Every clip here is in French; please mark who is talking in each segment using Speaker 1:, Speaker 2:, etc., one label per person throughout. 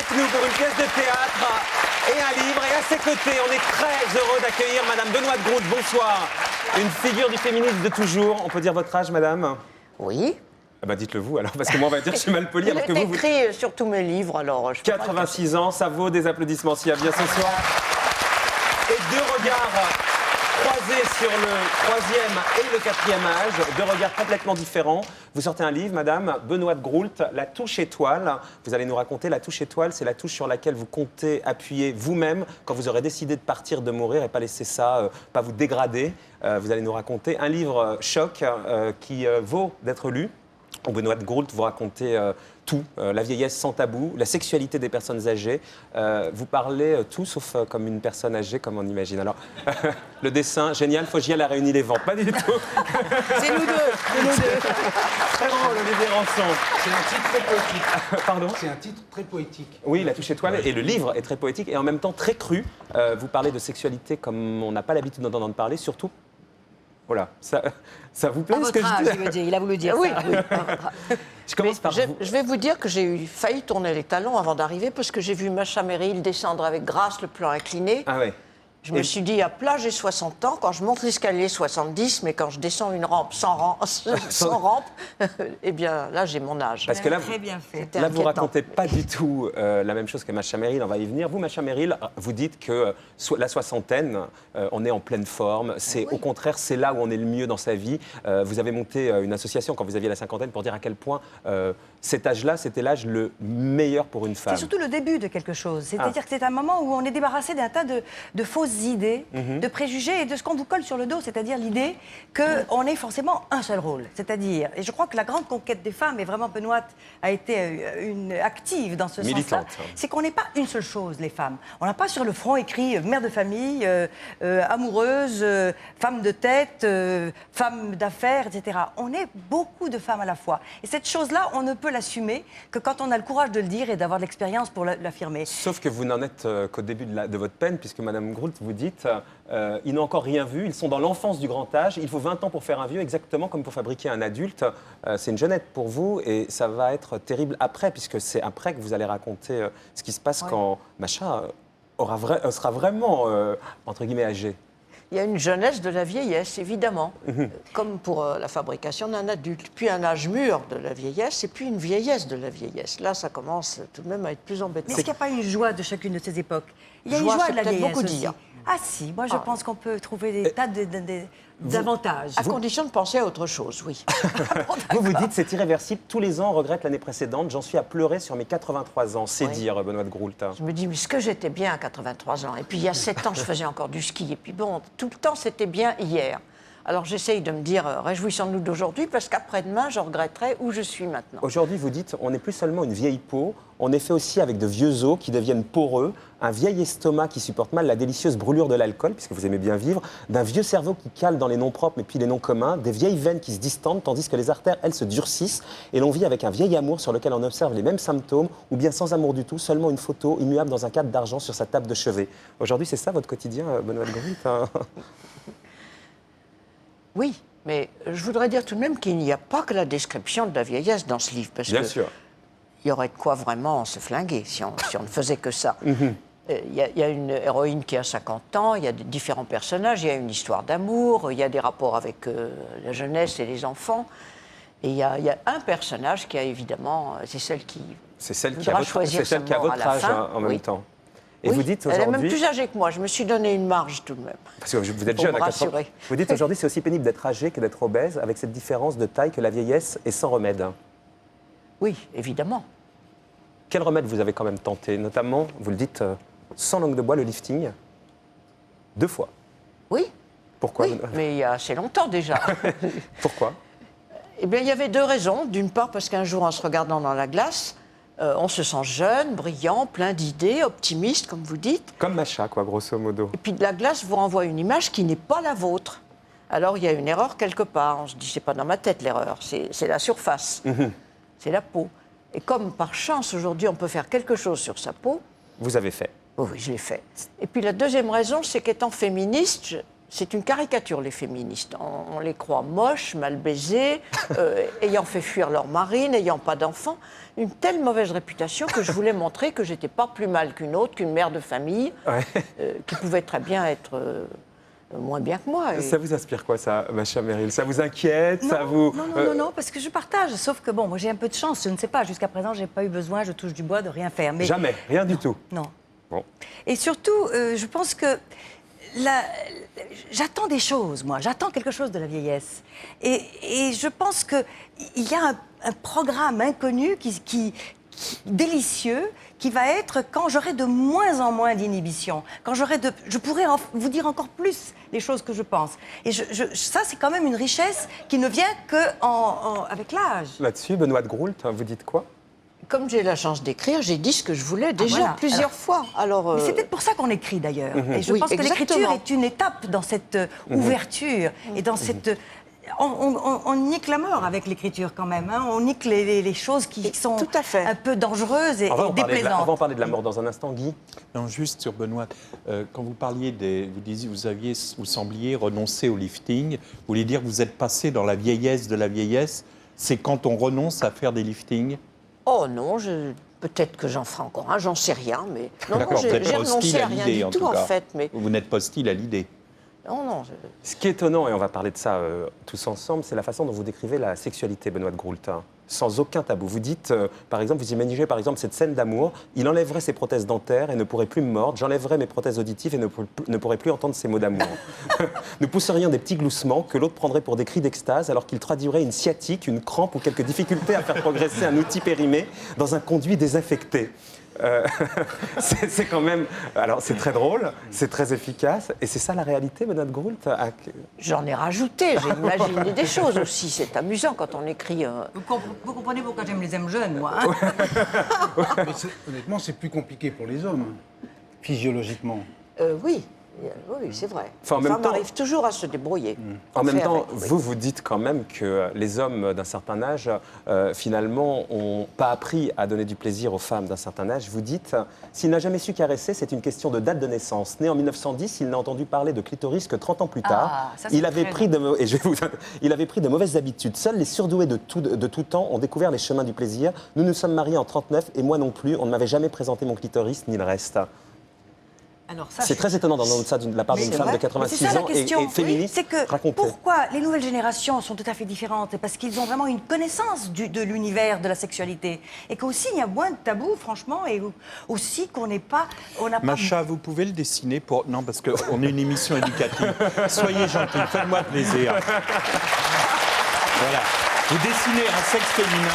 Speaker 1: avec nous pour une pièce de théâtre et un livre. Et à ses côtés, on est très heureux d'accueillir Madame Benoît de Groult. Bonsoir. Une figure du féminisme de toujours. On peut dire votre âge, Madame?
Speaker 2: Oui.
Speaker 1: Ah bah dites-le vous alors, parce que moi on va dire que je suis mal poli.
Speaker 2: Il est écrit sur tous mes livres, alors je peux
Speaker 1: 86 ans, ça vaut des applaudissements s'il y a bien ce soir. Et deux regards croisés sur le troisième et le quatrième âge, deux regards complètement différents. Vous sortez un livre, Madame Benoît de Groult, La touche étoile. Vous allez nous raconter, la touche étoile, c'est la touche sur laquelle vous comptez appuyer vous-même quand vous aurez décidé de partir, de mourir et pas laisser ça, pas vous dégrader. Vous allez nous raconter un livre choc qui vaut d'être lu. Benoît de Groult, vous racontez tout, la vieillesse sans tabou, la sexualité des personnes âgées. Vous parlez tout sauf comme une personne âgée, comme on imagine. Alors, le dessin, génial, Fogiel a réuni les vents. Pas du tout.
Speaker 2: C'est nous deux.
Speaker 1: Très drôle, Olivier Rançon.
Speaker 3: C'est un titre très poétique.
Speaker 1: Pardon?
Speaker 3: C'est un titre très poétique.
Speaker 1: Oui, La touche étoile, et le livre est très poétique et en même temps très cru. Vous parlez de sexualité comme on n'a pas l'habitude d'entendre parler, surtout. Voilà, ça vous plaît
Speaker 2: À
Speaker 1: ce que
Speaker 2: votre
Speaker 1: je
Speaker 2: âge,
Speaker 1: dis?
Speaker 2: il veut dire. Il a voulu dire
Speaker 4: Oui,
Speaker 2: ça.
Speaker 4: oui.
Speaker 1: Je commence par vous.
Speaker 4: Je vais vous dire que j'ai eu failli tourner les talons avant d'arriver parce que j'ai vu Macha Merrill descendre avec grâce le plan incliné.
Speaker 1: Ah ouais.
Speaker 4: Je me suis dit, à plat, j'ai 60 ans. Quand je monte l'escalier, 70, mais quand je descends une rampe sans rampe, eh bien, là, j'ai mon âge.
Speaker 1: Parce que là,
Speaker 2: Très bien fait.
Speaker 4: C'était
Speaker 1: là, vous
Speaker 4: inquiétant.
Speaker 1: racontez pas du tout la même chose que Macha Merrill, on va y venir. Vous, Macha Merrill, vous dites que la soixantaine, on est en pleine forme. C'est au contraire, c'est là où on est le mieux dans sa vie. Vous avez monté une association quand vous aviez la cinquantaine pour dire à quel point cet âge-là, c'était l'âge le meilleur pour une femme.
Speaker 5: C'est surtout le début de quelque chose. C'est-à-dire que c'est un moment où on est débarrassé d'un tas de fausses idées, de préjugés et de ce qu'on vous colle sur le dos, c'est-à-dire l'idée qu'on est forcément un seul rôle. C'est-à-dire, et je crois que la grande conquête des femmes, et vraiment Benoît a été une active dans ce sens-là,
Speaker 1: Militante.
Speaker 5: c'est qu'on n'est pas une seule chose, les femmes. On n'a pas sur le front écrit mère de famille, amoureuse, femme de tête, femme d'affaires, etc. On est beaucoup de femmes à la fois. Et cette chose-là, on ne peut l'assumer que quand on a le courage de le dire et d'avoir de l'expérience pour l'affirmer.
Speaker 1: Sauf que vous n'en êtes qu'au début de votre peine, puisque Madame Groult, vous dites, ils n'ont encore rien vu, ils sont dans l'enfance du grand âge, il faut 20 ans pour faire un vieux, exactement comme pour fabriquer un adulte. C'est une jeunette pour vous et ça va être terrible après, puisque c'est après que vous allez raconter ce qui se passe quand Macha sera vraiment, entre guillemets, âgée.
Speaker 4: Il y a une jeunesse de la vieillesse, évidemment, comme pour la fabrication d'un adulte, puis un âge mûr de la vieillesse, et puis une vieillesse de la vieillesse. Là, ça commence tout de même à être plus embêtant.
Speaker 5: Mais est-ce qu'il n'y a pas une joie de chacune de ces époques? Il y a une
Speaker 4: Joie,
Speaker 5: joie
Speaker 4: c'est
Speaker 5: de la
Speaker 4: peut-être
Speaker 5: vieillesse
Speaker 4: beaucoup
Speaker 5: aussi.
Speaker 4: dire.
Speaker 5: Ah si, moi je pense qu'on peut trouver des tas d'avantages.
Speaker 4: À condition de penser à autre chose, oui.
Speaker 1: Vous dites, c'est irréversible, tous les ans, on regrette l'année précédente, j'en suis à pleurer sur mes 83 ans, c'est dire, Benoît de Groult.
Speaker 4: Je me dis, mais ce que j'étais bien à 83 ans. Et puis il y a 7 ans, je faisais encore du ski. Et puis bon, tout le temps, c'était bien hier. Alors j'essaye de me dire, réjouissons-nous d'aujourd'hui, parce qu'après-demain, je regretterai où je suis maintenant.
Speaker 1: Aujourd'hui, vous dites, on n'est plus seulement une vieille peau, on est fait aussi avec de vieux os qui deviennent poreux, un vieil estomac qui supporte mal la délicieuse brûlure de l'alcool, puisque vous aimez bien vivre, d'un vieux cerveau qui cale dans les noms propres et puis les noms communs, des vieilles veines qui se distendent, tandis que les artères, elles, se durcissent, et l'on vit avec un vieil amour sur lequel on observe les mêmes symptômes, ou bien sans amour du tout, seulement une photo immuable dans un cadre d'argent sur sa table de chevet. Aujourd'hui, c'est ça votre quotidien, Benoît de Groult, hein?
Speaker 4: Oui, mais je voudrais dire tout de même qu'il n'y a pas que la description de la vieillesse dans ce livre, parce
Speaker 1: Bien
Speaker 4: que
Speaker 1: sûr.
Speaker 4: il y aurait de quoi vraiment se flinguer si on ne faisait que ça. Il y a une héroïne qui a 50 ans, il y a différents personnages, il y a une histoire d'amour, il y a des rapports avec la jeunesse et les enfants. Et il y a un personnage qui a évidemment, c'est celle qui voudra choisir
Speaker 1: c'est celle qui a
Speaker 4: son mort à
Speaker 1: votre
Speaker 4: la
Speaker 1: âge
Speaker 4: fin.
Speaker 1: en même
Speaker 4: Oui.
Speaker 1: temps. Et
Speaker 4: Oui,
Speaker 1: vous dites
Speaker 4: elle est même
Speaker 1: aujourd'hui...
Speaker 4: plus âgée que moi, je me suis donné une marge tout de même.
Speaker 1: Parce que vous êtes
Speaker 4: Pour
Speaker 1: jeune,
Speaker 4: me
Speaker 1: à 80.
Speaker 4: rassurer.
Speaker 1: Vous dites aujourd'hui c'est aussi pénible d'être âgé que d'être obèse, avec cette différence de taille que la vieillesse est sans remède.
Speaker 4: Oui, évidemment.
Speaker 1: Quel remède vous avez quand même tenté? Notamment, vous le dites, sans langue de bois, le lifting. 2 fois.
Speaker 4: Oui,
Speaker 1: Pourquoi?
Speaker 4: oui, mais il y a assez longtemps déjà.
Speaker 1: Pourquoi?
Speaker 4: Eh bien, il y avait 2 raisons. D'une part, parce qu'un jour, en se regardant dans la glace, on se sent jeune, brillant, plein d'idées, optimiste, comme vous dites.
Speaker 1: Comme Macha, quoi, grosso modo.
Speaker 4: Et puis, la glace vous renvoie une image qui n'est pas la vôtre. Alors, il y a une erreur quelque part. On se dit, c'est pas dans ma tête l'erreur, c'est la surface, c'est la peau. Et comme par chance, aujourd'hui, on peut faire quelque chose sur sa peau,
Speaker 1: Vous avez fait.
Speaker 4: oh oui, je l'ai fait. Et puis, la deuxième raison, c'est qu'étant féministe, c'est une caricature, les féministes. On les croit moches, mal baisées, ayant fait fuir leur mari, n'ayant pas d'enfants. Une telle mauvaise réputation que je voulais montrer que j'étais pas plus mal qu'une autre, qu'une mère de famille, qui pouvait très bien être moins bien que moi.
Speaker 1: Ça vous inspire quoi, ça, Macha Merrill? Ça vous inquiète? Ça vous...
Speaker 5: Non, parce que je partage. Sauf que bon, moi j'ai un peu de chance. Je ne sais pas. Jusqu'à présent, j'ai pas eu besoin, je touche du bois, de rien faire. Mais
Speaker 1: Jamais, rien du tout.
Speaker 5: non.
Speaker 1: Bon.
Speaker 5: Et surtout, je pense que j'attends des choses, moi. J'attends quelque chose de la vieillesse. Et je pense qu'il y a un programme inconnu délicieux qui va être quand j'aurai de moins en moins d'inhibition, quand je pourrai vous dire encore plus les choses que je pense. Et ça, c'est quand même une richesse qui ne vient qu'avec l'âge.
Speaker 1: Là-dessus, Benoît de Groult, vous dites quoi?
Speaker 4: Comme j'ai la chance d'écrire, j'ai dit ce que je voulais déjà plusieurs fois.
Speaker 5: Mais c'est peut-être pour ça qu'on écrit d'ailleurs. Et je
Speaker 4: Oui,
Speaker 5: pense que l'écriture
Speaker 4: exactement.
Speaker 5: est une étape dans cette ouverture et dans cette... On nique la mort avec l'écriture quand même. Hein. On nique les choses qui sont
Speaker 4: Tout à fait.
Speaker 5: un peu dangereuses et
Speaker 1: On va
Speaker 5: déplaisantes.
Speaker 1: en parler de la mort dans un instant, Guy.
Speaker 6: Non, juste sur Benoît, quand vous parliez vous disiez, vous sembliez renoncer au lifting. Vous voulez dire que vous êtes passé dans la vieillesse de la vieillesse. C'est quand on renonce à faire des liftings?
Speaker 4: Oh non, peut-être que j'en ferai encore un, j'en sais rien, mais non,
Speaker 6: D'accord, vous
Speaker 4: j'ai
Speaker 6: n'êtes pas
Speaker 4: renoncé
Speaker 6: hostile
Speaker 4: à
Speaker 6: à
Speaker 4: rien
Speaker 6: l'idée,
Speaker 4: du
Speaker 6: en
Speaker 4: tout
Speaker 6: tout
Speaker 4: en
Speaker 6: cas.
Speaker 4: fait. Mais
Speaker 6: Vous n'êtes pas hostile à l'idée.
Speaker 4: non.
Speaker 1: Ce qui est étonnant, et on va parler de ça tous ensemble, c'est la façon dont vous décrivez la sexualité, Benoît de Groult, hein, sans aucun tabou. Vous dites, par exemple, vous imaginez par exemple cette scène d'amour, il enlèverait ses prothèses dentaires et ne pourrait plus me mordre, j'enlèverais mes prothèses auditives et ne pourrais plus entendre ses mots d'amour. Nous pousserions des petits gloussements que l'autre prendrait pour des cris d'extase alors qu'il traduirait une sciatique, une crampe ou quelques difficultés à faire progresser un outil périmé dans un conduit désaffecté. C'est quand même... Alors, c'est très drôle, c'est très efficace, et c'est ça la réalité, Benoît de Groult?
Speaker 4: J'en ai rajouté, j'ai imaginé des choses aussi. C'est amusant quand on écrit.
Speaker 5: Vous comprenez pourquoi j'aime les hommes jeunes, moi. Hein.
Speaker 3: Mais honnêtement, c'est plus compliqué pour les hommes, physiologiquement.
Speaker 4: Oui, c'est vrai.
Speaker 1: Enfin, en
Speaker 4: Les
Speaker 1: même
Speaker 4: femmes
Speaker 1: temps-
Speaker 4: arrivent toujours à se débrouiller.
Speaker 1: En même
Speaker 4: Faire
Speaker 1: temps,
Speaker 4: avec, oui.
Speaker 1: vous dites quand même que les hommes d'un certain âge, finalement, n'ont pas appris à donner du plaisir aux femmes d'un certain âge. Vous dites, s'il n'a jamais su caresser, c'est une question de date de naissance. Né en 1910, il n'a entendu parler de clitoris que 30 ans plus tard.
Speaker 5: Ça, c'est
Speaker 1: Il avait,
Speaker 5: très
Speaker 1: pris il avait pris de mauvaises habitudes. Seuls les surdoués de tout temps ont découvert les chemins du plaisir. Nous nous sommes mariés en 39 et moi non plus. On ne m'avait jamais présenté mon clitoris ni le reste.
Speaker 5: Alors ça,
Speaker 1: C'est très étonnant d'entendre ça de la part
Speaker 4: Mais
Speaker 1: d'une
Speaker 4: c'est
Speaker 1: femme
Speaker 4: vrai.
Speaker 1: de 86
Speaker 5: c'est ça, la
Speaker 1: ans
Speaker 5: question.
Speaker 1: et féministe.
Speaker 5: C'est que
Speaker 1: Racontez.
Speaker 5: pourquoi les nouvelles générations sont tout à fait différentes? C'est parce qu'ils ont vraiment une connaissance de l'univers de la sexualité. Et qu'aussi, il y a moins de tabous, franchement, et aussi qu'on n'est pas... On n'a pas...
Speaker 6: Macha, vous pouvez le dessiner pour... Non, parce qu'on est une émission éducative. Soyez gentil, faites-moi plaisir. Voilà. Vous dessinez un sexe féminin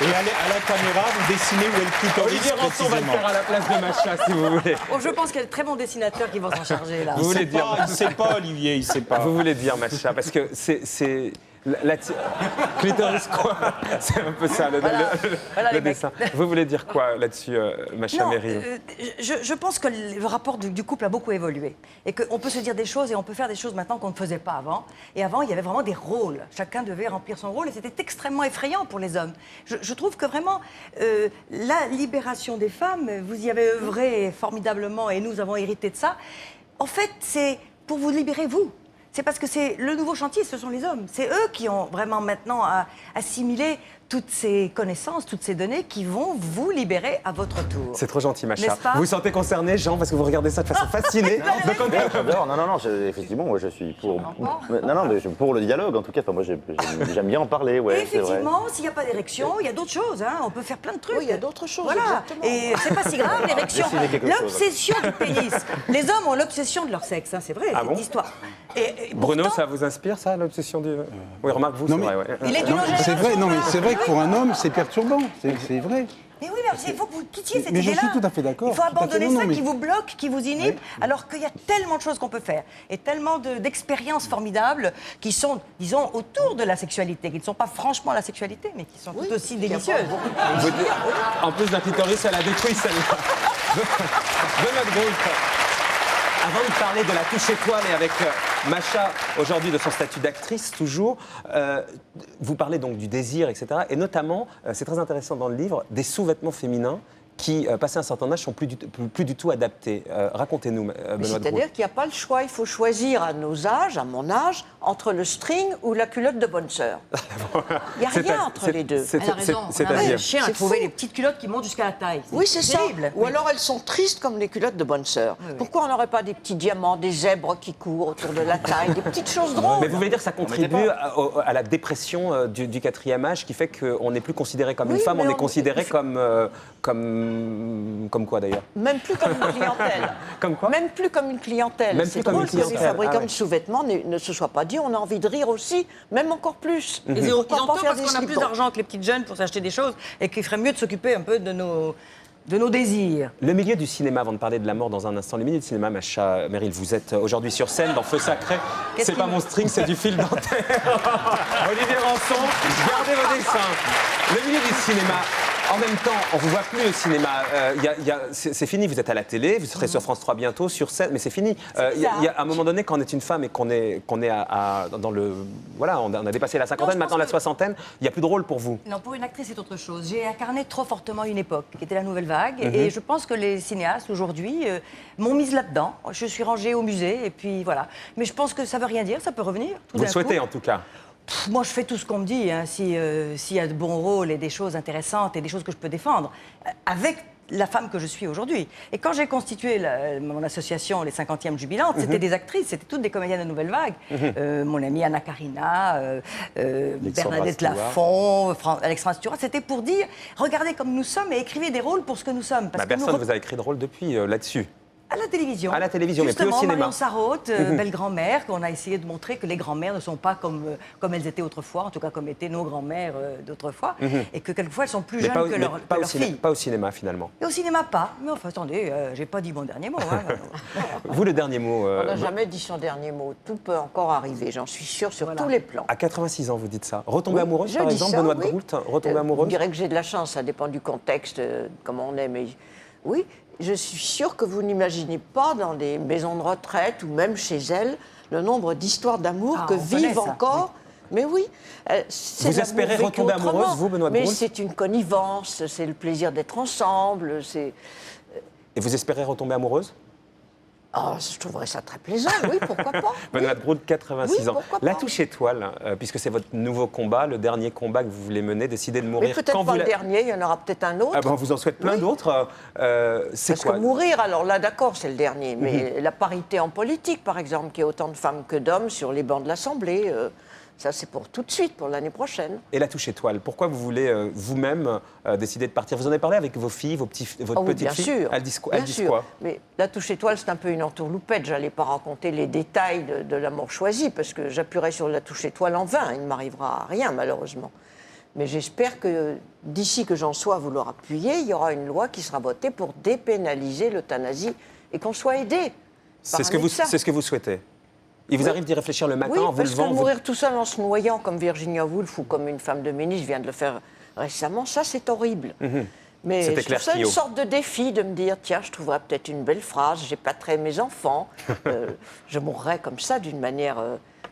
Speaker 6: et à la caméra, vous dessinez où est le clitoris
Speaker 1: Olivier Rançon va le
Speaker 6: précisément.
Speaker 1: faire à la place de Macha, si vous voulez.
Speaker 5: Oh, je pense qu'il y a de très bons dessinateurs qui vont s'en charger, là.
Speaker 1: Vous voulez dire,
Speaker 6: Il sait pas, Olivier, il sait pas.
Speaker 1: vous voulez dire, Macha, parce que c'est clitoris quoi? C'est un peu ça le
Speaker 5: les mecs.
Speaker 1: dessin. Vous voulez dire quoi là-dessus, Macha
Speaker 5: Non,
Speaker 1: Merrill?
Speaker 5: je pense que le rapport du couple a beaucoup évolué. Et qu'on peut se dire des choses et on peut faire des choses maintenant qu'on ne faisait pas avant. Et avant, il y avait vraiment des rôles. Chacun devait remplir son rôle et c'était extrêmement effrayant pour les hommes. Je trouve que vraiment, la libération des femmes, vous y avez œuvré formidablement et nous avons hérité de ça. En fait, c'est pour vous libérer, vous. C'est parce que c'est le nouveau chantier, ce sont les hommes. C'est eux qui ont vraiment maintenant assimilé toutes ces connaissances, toutes ces données qui vont vous libérer à votre tour.
Speaker 1: C'est trop gentil, Macha.
Speaker 5: N'est-ce pas?
Speaker 1: Vous vous sentez concerné, Jean, parce que vous regardez ça de façon fascinée. Donc, on est-
Speaker 7: J'adore, non, effectivement, moi je suis pour. Non, mais pour le dialogue en tout cas. Enfin, moi j'aime bien en parler, ouais,
Speaker 5: Et
Speaker 7: c'est vrai.
Speaker 5: effectivement, s'il n'y a pas d'érection, il y a d'autres choses. Hein. On peut faire plein de trucs.
Speaker 4: Oui, il y a d'autres choses,
Speaker 5: Voilà.
Speaker 4: exactement.
Speaker 5: Et c'est pas si grave, l'érection.
Speaker 7: Dessiner quelque chose.
Speaker 5: L'obsession du pénis. Les hommes ont l'obsession de leur sexe, hein, c'est vrai,
Speaker 1: Ah
Speaker 5: c'est
Speaker 1: bon
Speaker 5: une histoire. Et
Speaker 1: Bruno,
Speaker 5: pourtant,
Speaker 1: ça vous inspire, ça, l'obsession du... Oui, remarque, vous,
Speaker 3: Non,
Speaker 1: c'est
Speaker 3: mais-
Speaker 1: vrai, ouais.
Speaker 5: il est d'une
Speaker 3: Non,
Speaker 5: autre
Speaker 3: c'est vrai,
Speaker 5: génération,
Speaker 3: non, mais
Speaker 5: hein.
Speaker 3: c'est vrai que
Speaker 5: Oui.
Speaker 3: pour un homme, c'est perturbant. C'est vrai.
Speaker 5: Mais oui, mais il faut que vous quittiez cette
Speaker 3: Mais je
Speaker 5: idée-là.
Speaker 3: suis tout à fait d'accord,
Speaker 5: Il faut
Speaker 3: tout à fait.
Speaker 5: abandonner
Speaker 3: Non,
Speaker 5: ça
Speaker 3: mais-
Speaker 5: qui vous bloque, qui vous inhibe, alors qu'il y a tellement de choses qu'on peut faire et tellement d'expériences formidables qui sont, disons, autour de la sexualité, qui ne sont pas franchement la sexualité, mais qui sont tout aussi délicieuses.
Speaker 1: Vous dites- En plus d'un clitoris, elle a détruit celle-là. Benoît de Groult. Avant de parler de la touche étoile et avec Macha, aujourd'hui de son statut d'actrice toujours, vous parlez donc du désir, etc. Et notamment, c'est très intéressant dans le livre, des sous-vêtements féminins qui, passé un certain âge, sont plus du tout adaptés. Racontez-nous, Benoît de
Speaker 4: C'est-à-dire
Speaker 1: Groult.
Speaker 4: qu'il n'y a pas le choix. Il faut choisir à nos âges, à mon âge, entre le string ou la culotte de bonne sœur. Il n'y a rien entre les deux.
Speaker 5: Elle a raison.
Speaker 1: C'est-à-dire
Speaker 5: Le chien a
Speaker 4: C'est
Speaker 5: trouvé
Speaker 4: fou.
Speaker 5: les petites culottes qui montent jusqu'à la taille.
Speaker 4: Oui, c'est ça.
Speaker 5: terrible.
Speaker 4: Ou alors elles sont tristes comme les culottes de bonne sœur.
Speaker 5: oui.
Speaker 4: Pourquoi on n'aurait pas des petits diamants, des zèbres qui courent autour de la taille, des petites choses drôles?
Speaker 1: Mais vous voulez dire que ça contribue à la dépression du quatrième âge, qui fait qu'on n'est plus considéré comme
Speaker 4: Oui,
Speaker 1: une femme,
Speaker 4: mais
Speaker 1: on est
Speaker 4: on-
Speaker 1: considéré comme quoi d'ailleurs?
Speaker 4: Même plus comme une clientèle.
Speaker 1: Comme quoi?
Speaker 4: Même plus comme une clientèle.
Speaker 1: Même
Speaker 4: C'est
Speaker 1: plus comme
Speaker 4: drôle
Speaker 1: une
Speaker 4: que les
Speaker 1: clientèle.
Speaker 4: fabricants
Speaker 1: Ah ouais.
Speaker 4: de sous-vêtements ne se soient pas dit on a envie de rire aussi, même encore plus.
Speaker 5: Les
Speaker 4: Pourquoi
Speaker 5: Ils ont
Speaker 4: pas
Speaker 5: tort
Speaker 4: faire
Speaker 5: parce
Speaker 4: des
Speaker 5: qu'on a plus
Speaker 4: slip-ons?
Speaker 5: d'argent que les petites jeunes pour s'acheter des choses et qu'il ferait mieux de s'occuper un peu de nos désirs.
Speaker 1: Le milieu du cinéma, avant de parler de la mort dans un instant, le milieu du cinéma, Macha Merrill, vous êtes aujourd'hui sur scène dans Feu Sacré.
Speaker 5: Qu'est-ce
Speaker 1: C'est pas
Speaker 5: qui
Speaker 1: mon string, c'est du fil dentaire. Olivier Rançon, gardez vos dessins. Le milieu du cinéma, en même temps, on vous voit plus au cinéma. C'est fini, vous êtes à la télé, vous serez sur France 3 bientôt, sur scène, mais c'est fini. Il y a à un moment donné, quand on est une femme et qu'on est dans le... Voilà, on a dépassé la cinquantaine,
Speaker 5: je
Speaker 1: maintenant
Speaker 5: pense
Speaker 1: la
Speaker 5: que-
Speaker 1: soixantaine, il n'y a plus de rôle pour vous.
Speaker 5: Non, pour une actrice, c'est autre chose. J'ai incarné trop fortement une époque, qui était la nouvelle vague. Et je pense que les cinéastes, aujourd'hui, m'ont mise là-dedans. Je suis rangée au musée, et puis voilà. Mais je pense que ça ne veut rien dire, ça peut revenir. Tout
Speaker 1: Vous le
Speaker 5: d'un
Speaker 1: souhaitez
Speaker 5: coup.
Speaker 1: en tout cas.
Speaker 5: Moi, je fais tout ce qu'on me dit. Hein, s'il y a de bons rôles et des choses intéressantes et des choses que je peux défendre, avec la femme que je suis aujourd'hui. Et quand j'ai constitué mon association, les 50e jubilantes, c'était des actrices, c'était toutes des comédiennes de nouvelle vague. Mon amie Anna Karina, Bernadette
Speaker 6: Stewart.
Speaker 5: Lafont, Alexandra Stewart, c'était pour dire, regardez comme nous sommes et écrivez des rôles pour ce que nous sommes. Parce que
Speaker 1: Personne
Speaker 5: nous
Speaker 1: ne vous a écrit de rôle depuis là-dessus.
Speaker 5: à la télévision.
Speaker 1: À la télévision, mais plus au
Speaker 5: Justement,
Speaker 1: cinéma.
Speaker 5: Marion Sarraute, belle grand-mère, qu'on a essayé de montrer que les grand-mères ne sont pas comme elles étaient autrefois, en tout cas comme étaient nos grand-mères d'autrefois, et que quelquefois elles sont plus
Speaker 1: Mais
Speaker 5: jeunes
Speaker 1: pas,
Speaker 5: que
Speaker 1: mais
Speaker 5: leurs
Speaker 1: pas au
Speaker 5: filles.
Speaker 1: pas au cinéma finalement.
Speaker 5: Et au cinéma, pas. Mais enfin, attendez, j'ai pas dit mon dernier mot. Hein.
Speaker 1: Vous, le dernier mot.
Speaker 4: On n'a jamais dit son dernier mot. Tout peut encore arriver, j'en suis sûre, sur tous les plans.
Speaker 1: À 86 ans, vous dites ça. Retomber
Speaker 4: Oui,
Speaker 1: amoureuse,
Speaker 4: je
Speaker 1: par
Speaker 4: dis
Speaker 1: exemple,
Speaker 4: ça,
Speaker 1: Benoît
Speaker 4: oui.
Speaker 1: Groult, retomber
Speaker 4: Je
Speaker 1: amoureuse.
Speaker 4: dirais que j'ai de la chance, ça dépend du contexte, comment on est, mais oui, je suis sûre que vous n'imaginez pas dans des maisons de retraite ou même chez elles le nombre d'histoires d'amour
Speaker 5: Ah,
Speaker 4: que
Speaker 5: on connaît
Speaker 4: vivent
Speaker 5: ça,
Speaker 4: encore. Mais oui, c'est
Speaker 1: Vous
Speaker 4: l'amour
Speaker 1: espérez
Speaker 4: vécu
Speaker 1: retomber
Speaker 4: autrement.
Speaker 1: amoureuse, vous, Benoît
Speaker 4: Mais
Speaker 1: Groult
Speaker 4: c'est une connivence, c'est le plaisir d'être ensemble, c'est...
Speaker 1: Et vous espérez retomber amoureuse?
Speaker 4: Oh, je trouverais ça très plaisant, oui, pourquoi pas.
Speaker 1: Benoît Groult, 86
Speaker 4: Oui,
Speaker 1: ans.
Speaker 4: pourquoi
Speaker 1: La
Speaker 4: pas.
Speaker 1: touche étoile, puisque c'est votre nouveau combat, le dernier combat que vous voulez mener, décider de
Speaker 4: Mais
Speaker 1: mourir
Speaker 4: peut-être
Speaker 1: quand
Speaker 4: pas
Speaker 1: vous
Speaker 4: le dernier, il y en aura peut-être un autre.
Speaker 1: Ah ben, on vous en souhaite plein
Speaker 4: Oui.
Speaker 1: d'autres. C'est
Speaker 4: Parce
Speaker 1: quoi
Speaker 4: que mourir, alors là, d'accord, c'est le dernier. Mais la parité en politique, par exemple, qu'il y ait autant de femmes que d'hommes sur les bancs de l'Assemblée, ça, c'est pour tout de suite, pour l'année prochaine.
Speaker 1: Et la touche étoile, pourquoi vous voulez vous-même décider de partir? Vous en avez parlé avec vos filles, votre
Speaker 4: Oh, oui,
Speaker 1: petite
Speaker 4: bien
Speaker 1: fille?
Speaker 4: sûr.
Speaker 1: Elles disent quoi?
Speaker 4: Bien
Speaker 1: Elles disent
Speaker 4: sûr.
Speaker 1: quoi?
Speaker 4: Mais la touche étoile, c'est un peu une entourloupette. J'allais pas raconter les détails de l'amour choisi, parce que j'appuierai sur la touche étoile en vain. Il ne m'arrivera rien, malheureusement. Mais j'espère que d'ici que j'en sois à vouloir appuyer, il y aura une loi qui sera votée pour dépénaliser l'euthanasie et qu'on soit aidé.
Speaker 1: C'est ce que vous souhaitez. Il vous arrive d'y réfléchir le matin
Speaker 4: Oui,
Speaker 1: en vous
Speaker 4: parce que
Speaker 1: levant.
Speaker 4: mourir tout seul en se noyant comme Virginia Woolf ou comme une femme de ministre vient de le faire récemment, ça c'est horrible. Mais
Speaker 1: C'était
Speaker 4: je
Speaker 1: Claire
Speaker 4: trouve ça une
Speaker 1: Quillot.
Speaker 4: sorte de défi de me dire, tiens, je trouverais peut-être une belle phrase, j'épaterais mes enfants, je mourrais comme ça d'une manière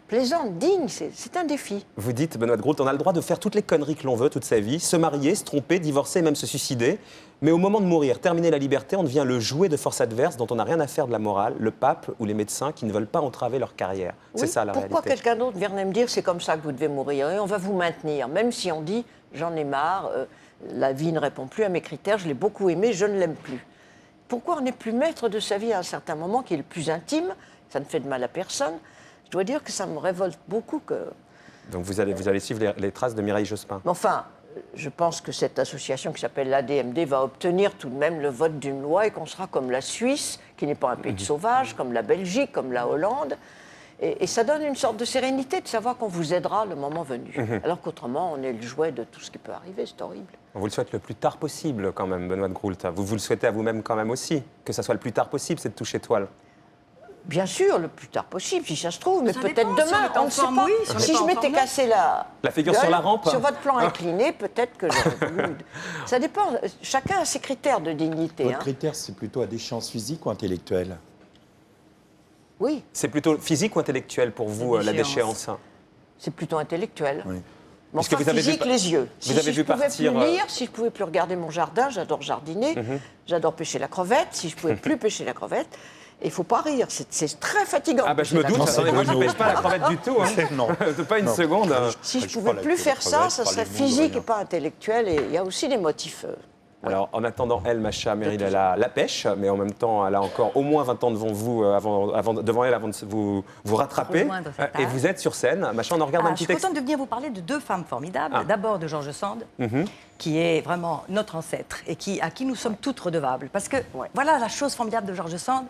Speaker 4: plaisante, digne, c'est un défi.
Speaker 1: Vous dites, Benoît Groult, on a le droit de faire toutes les conneries que l'on veut toute sa vie, se marier, se tromper, divorcer, même se suicider. Mais au moment de mourir, terminer la liberté, on devient le jouet de forces adverses dont on n'a rien à faire de la morale, le pape ou les médecins qui ne veulent pas entraver leur carrière. C'est
Speaker 4: Oui,
Speaker 1: ça la
Speaker 4: pourquoi
Speaker 1: réalité.
Speaker 4: quelqu'un d'autre viendrait me dire, c'est comme ça que vous devez mourir et on va vous maintenir, même si on dit, j'en ai marre, la vie ne répond plus à mes critères, je l'ai beaucoup aimé, je ne l'aime plus. Pourquoi on n'est plus maître de sa vie à un certain moment qui est le plus intime? Ça ne fait de mal à personne. Je dois dire que ça me révolte beaucoup que...
Speaker 1: Donc vous allez suivre les traces de Mireille Jospin.
Speaker 4: Mais enfin, je pense que cette association qui s'appelle l'ADMD va obtenir tout de même le vote d'une loi et qu'on sera comme la Suisse, qui n'est pas un pays de sauvages, comme la Belgique, comme la Hollande. Et ça donne une sorte de sérénité de savoir qu'on vous aidera le moment venu. Alors qu'autrement, on est le jouet de tout ce qui peut arriver, c'est horrible.
Speaker 1: On vous le souhaite le plus tard possible quand même, Benoît Groult. Vous le souhaitez à vous-même quand même aussi, que ça soit le plus tard possible, cette touche étoile.
Speaker 4: Bien sûr, le plus tard possible, si ça se trouve, mais
Speaker 5: Ça
Speaker 4: peut-être
Speaker 5: dépend, si
Speaker 4: demain,
Speaker 5: on est en
Speaker 4: on ne sait
Speaker 5: forme,
Speaker 4: pas.
Speaker 5: oui, si on
Speaker 4: Si
Speaker 5: est
Speaker 4: je
Speaker 5: pas en
Speaker 4: m'étais
Speaker 5: forme,
Speaker 4: cassé
Speaker 1: La figure sur la rampe.
Speaker 4: sur votre plan incliné, peut-être que j'aurais voulu... Ça dépend, chacun a ses critères de dignité.
Speaker 6: Votre
Speaker 4: hein.
Speaker 6: critère, c'est plutôt à déchéance physique ou intellectuelle?
Speaker 4: Oui,
Speaker 1: C'est plutôt physique ou intellectuel pour vous, la déchéance?
Speaker 4: c'est plutôt intellectuel.
Speaker 6: Oui.
Speaker 4: Mon
Speaker 1: Puisque
Speaker 4: enfin,
Speaker 1: vous avez
Speaker 4: physique,
Speaker 1: vu-
Speaker 4: les yeux.
Speaker 1: vous avez
Speaker 4: si
Speaker 1: vu
Speaker 4: je pouvais
Speaker 1: partir,
Speaker 4: plus lire, si je pouvais plus regarder mon jardin, j'adore jardiner, j'adore pêcher la crevette, si je pouvais plus pêcher la crevette, il ne faut pas rire, c'est très fatigant.
Speaker 1: Ah bah je me
Speaker 4: pêcher la
Speaker 1: doute,
Speaker 4: crevette.
Speaker 1: attendez, moi je ne pêche pas la crevette du tout. Hein.
Speaker 6: Non.
Speaker 1: Pas une seconde.
Speaker 4: Si je
Speaker 6: Je
Speaker 4: pouvais
Speaker 6: crois
Speaker 4: plus
Speaker 6: que
Speaker 4: faire
Speaker 6: la
Speaker 4: ça,
Speaker 6: crevette,
Speaker 4: ça serait
Speaker 6: parlez-nous de
Speaker 4: physique
Speaker 6: rien.
Speaker 4: et pas intellectuel. Et il y a aussi des motifs.
Speaker 1: Alors, en attendant, elle, Macha Merrill, elle a la pêche, mais en même temps, elle a encore au moins 20 ans devant vous, devant elle, avant de vous rattraper.
Speaker 5: Rejoindre cet
Speaker 1: Et
Speaker 5: âge.
Speaker 1: vous êtes sur scène. Macha, on en regarde un
Speaker 5: Je
Speaker 1: petit
Speaker 5: suis
Speaker 1: texte.
Speaker 5: contente de venir vous parler de deux femmes formidables.
Speaker 1: Ah.
Speaker 5: D'abord de George Sand, qui est vraiment notre ancêtre et à qui nous sommes toutes redevables. Parce que voilà la chose formidable de George Sand,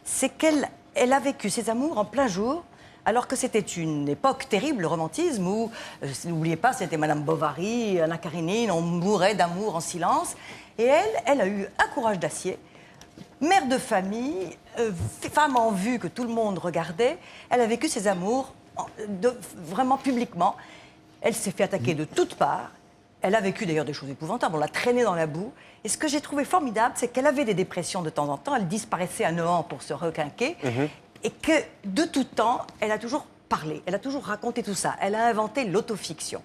Speaker 5: c'est qu'elle a vécu ses amours en plein jour. Alors que c'était une époque terrible, le romantisme, où, n'oubliez pas, c'était Madame Bovary, Anna Karénine, on mourait d'amour en silence. Et elle a eu un courage d'acier, mère de famille, femme en vue que tout le monde regardait. Elle a vécu ses amours vraiment publiquement. Elle s'est fait attaquer de toutes parts. Elle a vécu d'ailleurs des choses épouvantables. On l'a traînée dans la boue. Et ce que j'ai trouvé formidable, c'est qu'elle avait des dépressions de temps en temps. Elle disparaissait à Nohant pour se requinquer. Et que de tout temps, elle a toujours parlé. Elle a toujours raconté tout ça. Elle a inventé l'autofiction.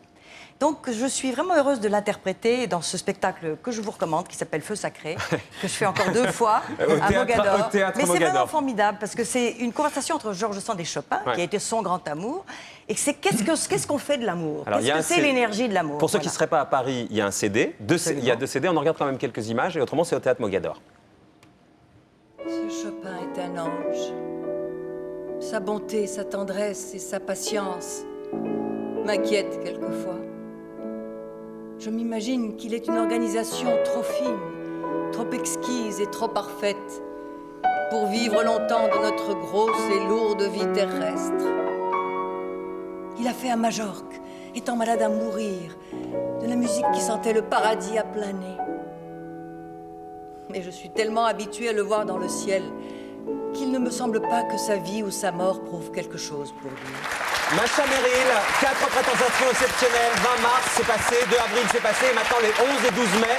Speaker 5: Donc, je suis vraiment heureuse de l'interpréter dans ce spectacle que je vous recommande, qui s'appelle Feu Sacré, que je fais encore 2 fois à Mogador.
Speaker 1: au théâtre
Speaker 5: Mais c'est
Speaker 1: Mogador.
Speaker 5: vraiment formidable parce que c'est une conversation entre Georges Sand et Chopin, qui a été son grand amour. Et c'est qu'est-ce qu'on fait de l'amour?
Speaker 1: Alors, il y a
Speaker 5: Qu'est-ce que
Speaker 1: un
Speaker 5: c'est
Speaker 1: CD.
Speaker 5: l'énergie de l'amour?
Speaker 1: Pour ceux qui ne
Speaker 5: Voilà.
Speaker 1: seraient pas à Paris, il y a un CD. Il y a 2 CD, on en regarde quand même quelques images. Et autrement, c'est au théâtre Mogador.
Speaker 8: Ce Chopin est un ange. Sa bonté, sa tendresse et sa patience m'inquiètent quelquefois. Je m'imagine qu'il est une organisation trop fine, trop exquise et trop parfaite pour vivre longtemps de notre grosse et lourde vie terrestre. Il a fait à Majorque, étant malade à mourir, de la musique qui sentait le paradis à plein nez. Mais je suis tellement habituée à le voir dans le ciel qu'il ne me semble pas que sa vie ou sa mort prouve quelque chose pour lui.
Speaker 1: Macha Merrill, 4 présentations exceptionnelles. 20 mars, c'est passé. 2 avril, c'est passé. Et maintenant, les 11 et 12 mai,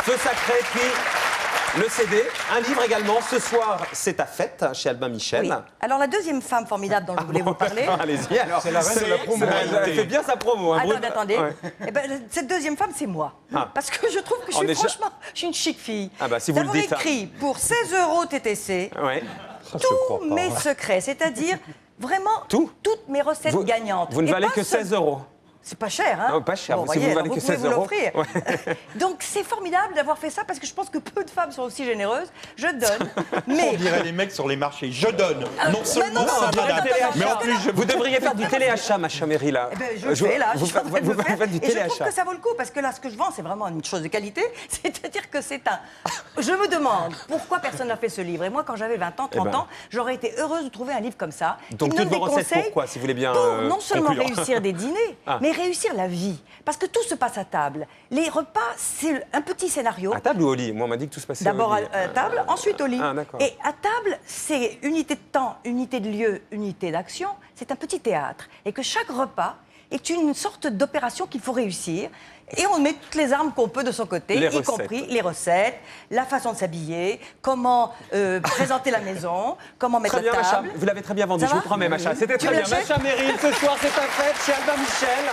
Speaker 1: Feu Sacré, puis le CD. Un livre également. Ce soir, c'est ta fête chez Albin Michel.
Speaker 5: Oui. Alors, la deuxième femme formidable dont je voulais vous parler.
Speaker 1: Allez-y, alors.
Speaker 3: C'est la reine de la promo.
Speaker 1: Elle fait bien sa promo. Hein,
Speaker 5: Attendez.
Speaker 1: Ouais.
Speaker 5: Eh ben, cette deuxième femme, c'est moi.
Speaker 1: Ah.
Speaker 5: Parce que je trouve que
Speaker 1: On est déjà-
Speaker 5: je suis une chic fille.
Speaker 1: Ah bah, si vous le
Speaker 5: D'avoir
Speaker 1: dites, hein.
Speaker 5: écrit pour 16 € TTC
Speaker 1: Ouais.
Speaker 6: Ça, je crois
Speaker 5: tous
Speaker 6: pas.
Speaker 5: mes secrets, c'est-à-dire vraiment toutes mes recettes
Speaker 1: Vous,
Speaker 5: gagnantes.
Speaker 1: vous ne
Speaker 5: Et
Speaker 1: valez
Speaker 5: pas
Speaker 1: que
Speaker 5: seul-
Speaker 1: 16 €.
Speaker 5: C'est pas cher, hein?
Speaker 1: Non, pas cher. Si
Speaker 5: voyez,
Speaker 1: vous
Speaker 5: alors
Speaker 1: valez que
Speaker 5: pouvez
Speaker 1: 16
Speaker 5: vous
Speaker 1: €.
Speaker 5: l'offrir.
Speaker 1: Ouais.
Speaker 5: Donc c'est formidable d'avoir fait ça parce que je pense que peu de femmes sont aussi généreuses. Je donne,
Speaker 6: On
Speaker 5: mais
Speaker 6: dirait les mecs sur les marchés. Je donne. Non seulement
Speaker 5: non,
Speaker 6: ça,
Speaker 5: non,
Speaker 6: madame,
Speaker 5: attends,
Speaker 6: mais en
Speaker 5: attends,
Speaker 6: plus je
Speaker 1: Vous devriez faire du téléachat, Macha Merrill. Là.
Speaker 5: eh ben, je le fais là, je suis en train de
Speaker 1: vous
Speaker 5: le faire.
Speaker 1: faites du
Speaker 5: Et je trouve
Speaker 1: téléachat.
Speaker 5: que ça vaut le coup parce que là, ce que je vends, c'est vraiment une chose de qualité. C'est-à-dire que c'est un. Je me demande pourquoi personne n'a fait ce livre. Et moi, quand j'avais 20 ans, 30 ans, j'aurais été heureuse de trouver un livre comme ça.
Speaker 1: Donc,
Speaker 5: qui
Speaker 1: toutes
Speaker 5: donne
Speaker 1: vos
Speaker 5: des
Speaker 1: recettes,
Speaker 5: conseils
Speaker 1: pourquoi, si vous voulez bien,
Speaker 5: pour non seulement
Speaker 1: conclure.
Speaker 5: réussir des dîners,
Speaker 1: Ah.
Speaker 5: mais réussir la vie. Parce que tout se passe à table. Les repas, c'est un petit scénario.
Speaker 1: À table ou au lit? Moi, on m'a dit que tout se passait
Speaker 5: D'abord
Speaker 1: au
Speaker 5: à
Speaker 1: lit.
Speaker 5: table, ensuite au lit.
Speaker 1: Ah, d'accord.
Speaker 5: Et à table, c'est unité de temps, unité de lieu, unité d'action. C'est un petit théâtre. Et que chaque repas est une sorte d'opération qu'il faut réussir. Et on met toutes les armes qu'on peut de son côté,
Speaker 1: Les
Speaker 5: y
Speaker 1: recettes.
Speaker 5: compris les recettes, la façon de s'habiller, comment présenter la maison, comment mettre
Speaker 1: Très bien,
Speaker 5: la
Speaker 1: Macha.
Speaker 5: table.
Speaker 1: Vous l'avez très bien vendu,
Speaker 5: Ça
Speaker 1: je vous
Speaker 5: va
Speaker 1: promets, Macha. C'était
Speaker 5: Tu
Speaker 1: très
Speaker 5: me
Speaker 1: bien.
Speaker 5: l'achètes
Speaker 1: Macha Merrill, ce soir, c'est ta fête chez Albin Michel.